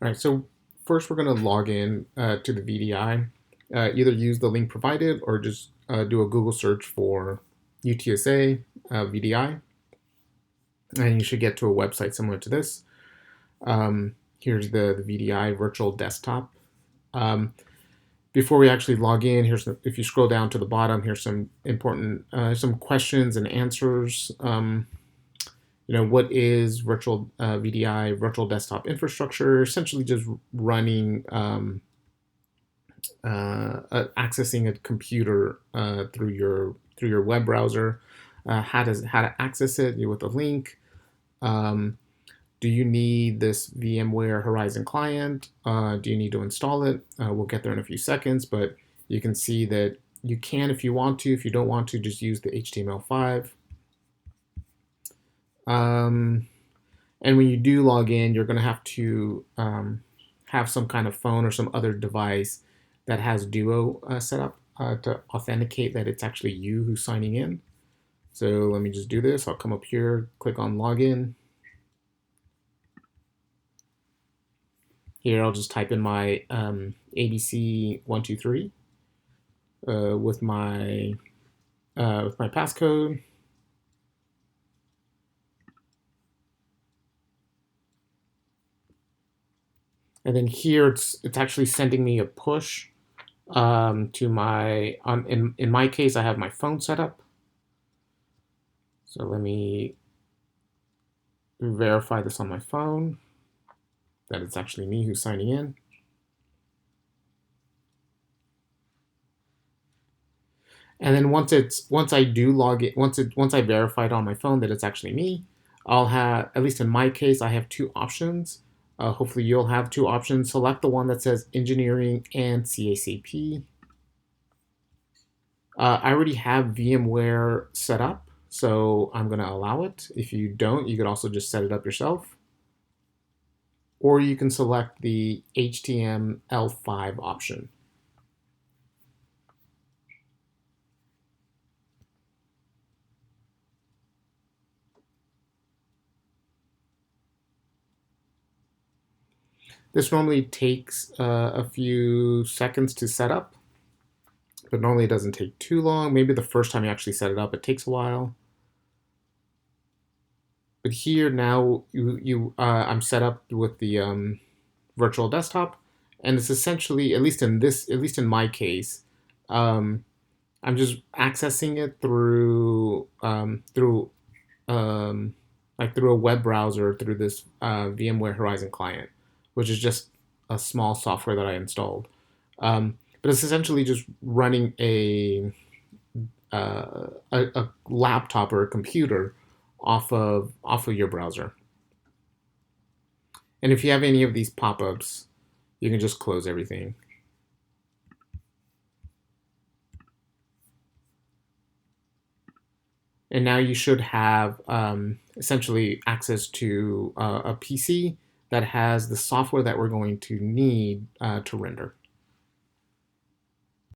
All right, so first we're going to log in to the VDI. Either use the link provided or just do a Google search for UTSA VDI, and you should get to a website similar to this. Here's the VDI virtual desktop. Before we actually log in, if you scroll down to the bottom, here's some important some questions and answers. What is virtual VDI, virtual desktop infrastructure? Essentially, just running, accessing a computer through your web browser. How to access it with a link. Do you need this VMware Horizon client? Do you need to install it? We'll get there in a few seconds, but you can see that you can if you want to. If you don't want to, just use the HTML5. And when you do log in, you're going to have to have some kind of phone or some other device that has Duo set up to authenticate that it's actually you who's signing in. So let me just do this. I'll come up here, click on login. Here, I'll just type in my ABC123 with my passcode. And then here, it's actually sending me a push to my in my case, I have my phone set up. So let me verify this on my phone, that it's actually me who's signing in. And then once I do log it, once I verified on my phone that it's actually me, I'll have, at least in my case, I have two options. Hopefully you'll have two options. Select the one that says engineering and CACP. I already have VMware set up, so I'm going to allow it. If you don't, you could also just set it up yourself. Or you can select the HTML5 option. This normally takes a few seconds to set up, but normally it doesn't take too long. Maybe the first time you actually set it up, it takes a while. But here now, I'm set up with the virtual desktop, and it's essentially, at least in my case, I'm just accessing it through a web browser through this VMware Horizon client, which is just a small software that I installed. But it's essentially just running a laptop or a computer off of your browser. And if you have any of these pop-ups, you can just close everything. And now you should have essentially access to a PC that has the software that we're going to need to render.